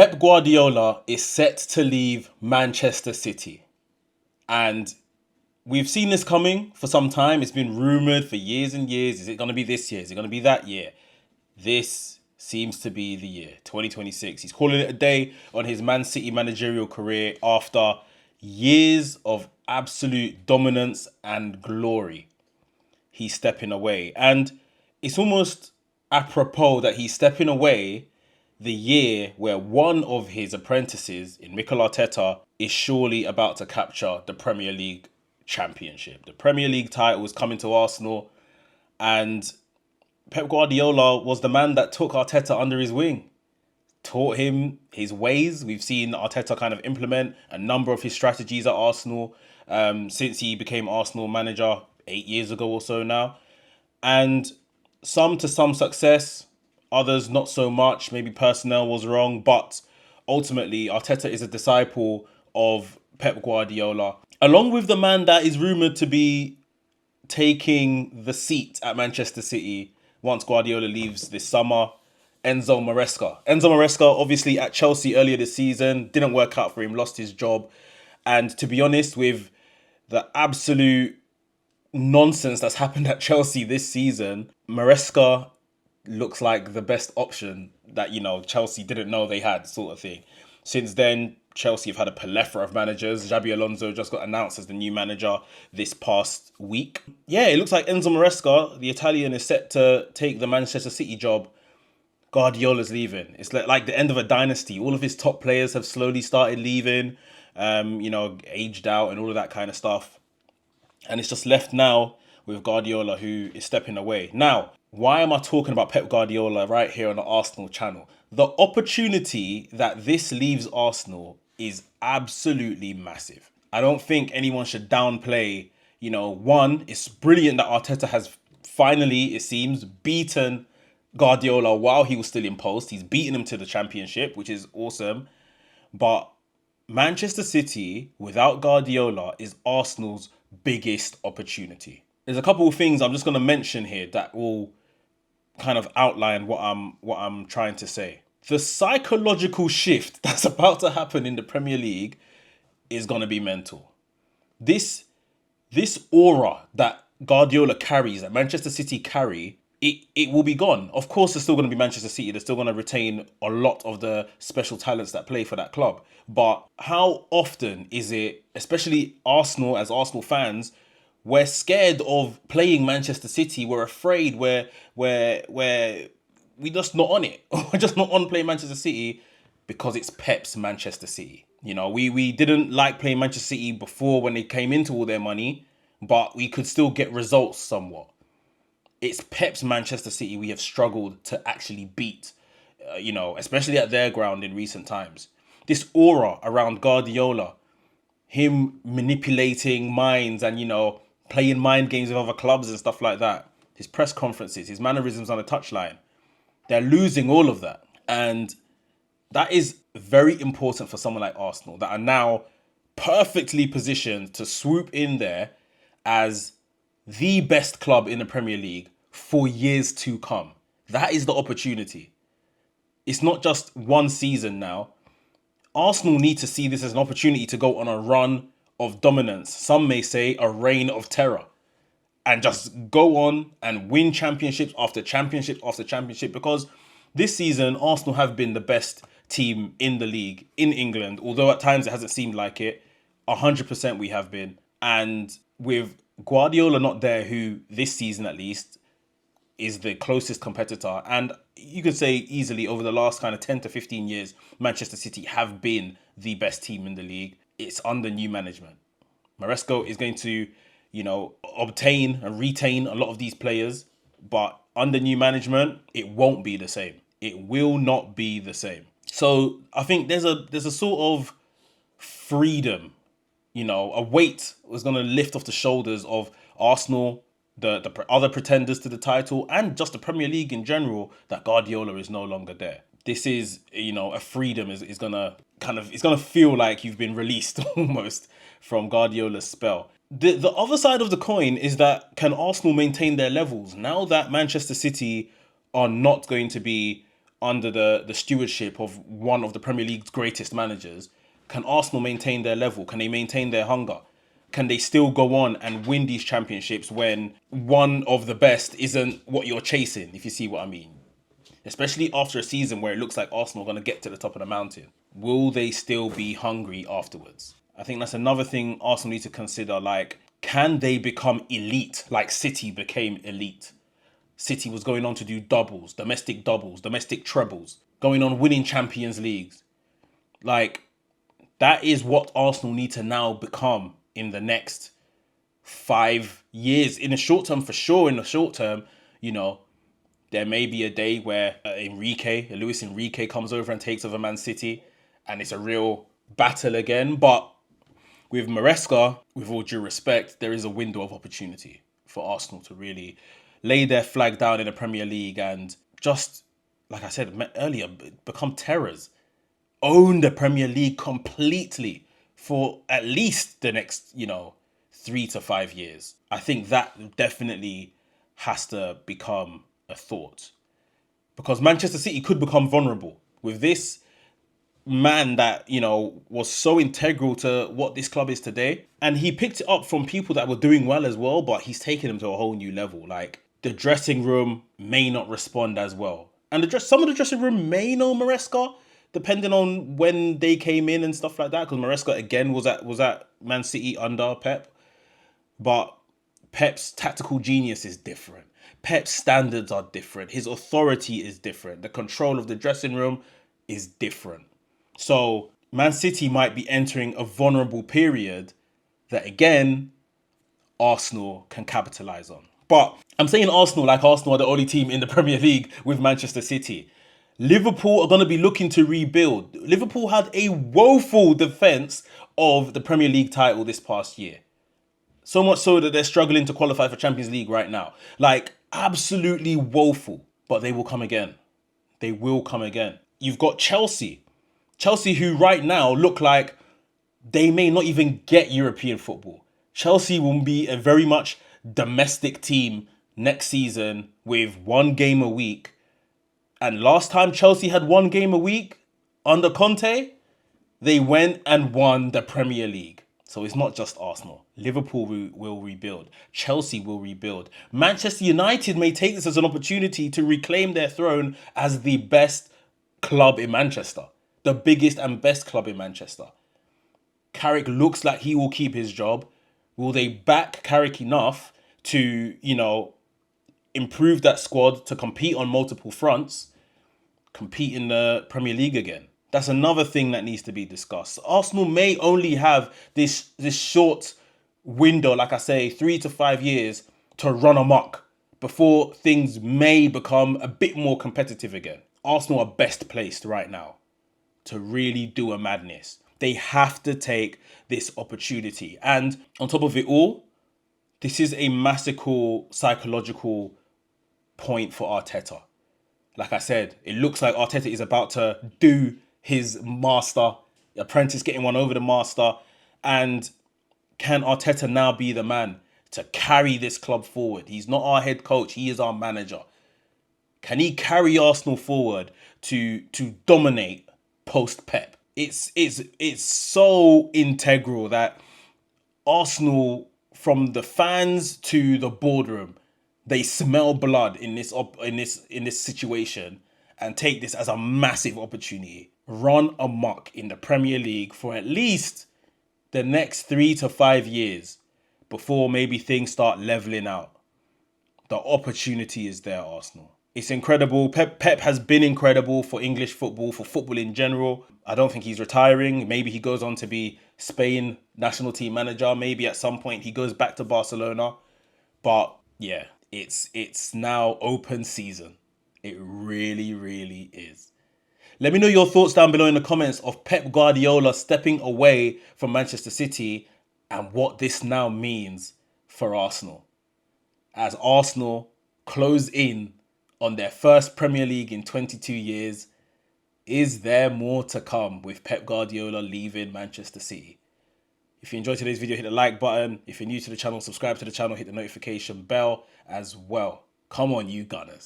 Pep Guardiola is set to leave Manchester City. And we've seen this coming for some time. It's been rumoured for years and years. Is it going to be this year? Is it going to be that year? This seems to be the year, 2026. He's calling it a day on his Man City managerial career after years of absolute dominance and glory. He's stepping away. And it's almost apropos that he's stepping away the year where one of his apprentices in Mikel Arteta is surely about to capture the Premier League championship. The Premier League title is coming to Arsenal, and Pep Guardiola was the man that took Arteta under his wing, taught him his ways. We've seen Arteta kind of implement a number of his strategies at Arsenal since he became Arsenal manager 8 years ago or so now. And some to some success, others not so much. Maybe personnel was wrong, but ultimately Arteta is a disciple of Pep Guardiola, along with the man that is rumoured to be taking the seat at Manchester City once Guardiola leaves this summer, Enzo Maresca. Enzo Maresca, obviously at Chelsea earlier this season, didn't work out for him, lost his job. And to be honest, with the absolute nonsense that's happened at Chelsea this season, Maresca looks like the best option that, Chelsea didn't know they had, sort of thing. Since then, Chelsea have had a plethora of managers. Xabi Alonso just got announced as the new manager this past week. Yeah, it looks like Enzo Maresca, the Italian, is set to take the Manchester City job. Guardiola's leaving. It's like the end of a dynasty. All of his top players have slowly started leaving, aged out and all of that kind of stuff. And it's just left now with Guardiola, who is stepping away. Now, why am I talking about Pep Guardiola right here on the Arsenal channel? The opportunity that this leaves Arsenal is absolutely massive. I don't think anyone should downplay, one, it's brilliant that Arteta has finally, it seems, beaten Guardiola while he was still in post. He's beaten him to the championship, which is awesome. But Manchester City, without Guardiola, is Arsenal's biggest opportunity. There's a couple of things I'm just going to mention here that will kind of outline what I'm trying to say. The psychological shift that's about to happen in the Premier League is going to be mental. This aura that Guardiola carries, that Manchester City carry, it will be gone. Of course, there's still going to be Manchester City. They're still going to retain a lot of the special talents that play for that club. But how often is it, especially Arsenal, as Arsenal fans, we're scared of playing Manchester City. We're afraid. We're just not on it. We're just not on playing Manchester City because it's Pep's Manchester City. We didn't like playing Manchester City before when they came into all their money, but we could still get results somewhat. It's Pep's Manchester City we have struggled to actually beat, especially at their ground in recent times. This aura around Guardiola, him manipulating minds and, playing mind games with other clubs and stuff like that. His press conferences, his mannerisms on the touchline. They're losing all of that. And that is very important for someone like Arsenal that are now perfectly positioned to swoop in there as the best club in the Premier League for years to come. That is the opportunity. It's not just one season now. Arsenal need to see this as an opportunity to go on a run of dominance. Some may say a reign of terror. And just go on and win championships after championship after championship. Because this season, Arsenal have been the best team in the league in England. Although at times it hasn't seemed like it. 100% we have been. And with Guardiola not there, who this season at least is the closest competitor, and you could say easily over the last kind of 10 to 15 years, Manchester City have been the best team in the league. It's under new management. Maresca is going to, obtain and retain a lot of these players, but under new management, it won't be the same. It will not be the same. So I think there's a sort of freedom, a weight was going to lift off the shoulders of Arsenal, the other pretenders to the title, and just the Premier League in general, that Guardiola is no longer there. This is, a freedom is going to it's going to feel like you've been released almost from Guardiola's spell. The other side of the coin is that, can Arsenal maintain their levels now that Manchester City are not going to be under the stewardship of one of the Premier League's greatest managers, can Arsenal maintain their level? Can they maintain their hunger? Can they still go on and win these championships when one of the best isn't what you're chasing, if you see what I mean? Especially after a season where it looks like Arsenal are going to get to the top of the mountain. Will they still be hungry afterwards? I think that's another thing Arsenal need to consider. Like, can they become elite like City became elite? City was going on to do doubles, domestic trebles, going on winning Champions Leagues. Like, that is what Arsenal need to now become in the next 5 years. In the short term, for sure, in the short term, you know, there may be a day where Luis Enrique comes over and takes over Man City, and it's a real battle again. But with Maresca, with all due respect, there is a window of opportunity for Arsenal to really lay their flag down in the Premier League and just, like I said earlier, become terrors. Own the Premier League completely for at least the next, 3 to 5 years. I think that definitely has to become a thought. Because Manchester City could become vulnerable with this man that, was so integral to what this club is today. And he picked it up from people that were doing well as well, but he's taken them to a whole new level. Like, the dressing room may not respond as well. And some of the dressing room may know Maresca, depending on when they came in and stuff like that. Because Maresca, again, was at Man City under Pep. But Pep's tactical genius is different. Pep's standards are different. His authority is different. The control of the dressing room is different. So Man City might be entering a vulnerable period that, again, Arsenal can capitalize on. But I'm saying Arsenal like Arsenal are the only team in the Premier League with Manchester City. Liverpool are going to be looking to rebuild. Liverpool had a woeful defence of the Premier League title this past year. So much so that they're struggling to qualify for Champions League right now. Like, absolutely woeful. But they will come again. They will come again. You've got Chelsea. Chelsea, who right now look like they may not even get European football. Chelsea will be a very much domestic team next season with one game a week. And last time Chelsea had one game a week under Conte, they went and won the Premier League. So it's not just Arsenal. Liverpool will rebuild. Chelsea will rebuild. Manchester United may take this as an opportunity to reclaim their throne as the best club in Manchester. The biggest and best club in Manchester. Carrick looks like he will keep his job. Will they back Carrick enough to, improve that squad to compete on multiple fronts, compete in the Premier League again? That's another thing that needs to be discussed. Arsenal may only have this short window, like I say, 3 to 5 years to run amok before things may become a bit more competitive again. Arsenal are best placed right now to really do a madness. They have to take this opportunity. And on top of it all, this is a massive psychological point for Arteta. Like I said, it looks like Arteta is about to do his master, apprentice getting one over the master. And can Arteta now be the man to carry this club forward? He's not our head coach, he is our manager. Can he carry Arsenal forward to dominate post-Pep? It's so integral that Arsenal, from the fans to the boardroom, they smell blood in this situation and take this as a massive opportunity. Run amok in the Premier League for at least the next 3 to 5 years before maybe things start leveling out. The opportunity is there, Arsenal. It's incredible. Pep has been incredible for English football, for football in general. I don't think he's retiring. Maybe he goes on to be Spain national team manager. Maybe at some point he goes back to Barcelona. But yeah, it's now open season. It really, really is. Let me know your thoughts down below in the comments of Pep Guardiola stepping away from Manchester City and what this now means for Arsenal. As Arsenal close in on their first Premier League in 22 years, is there more to come with Pep Guardiola leaving Manchester City? If you enjoyed today's video, hit the like button. If you're new to the channel, subscribe to the channel, hit the notification bell as well. Come on, you Gunners.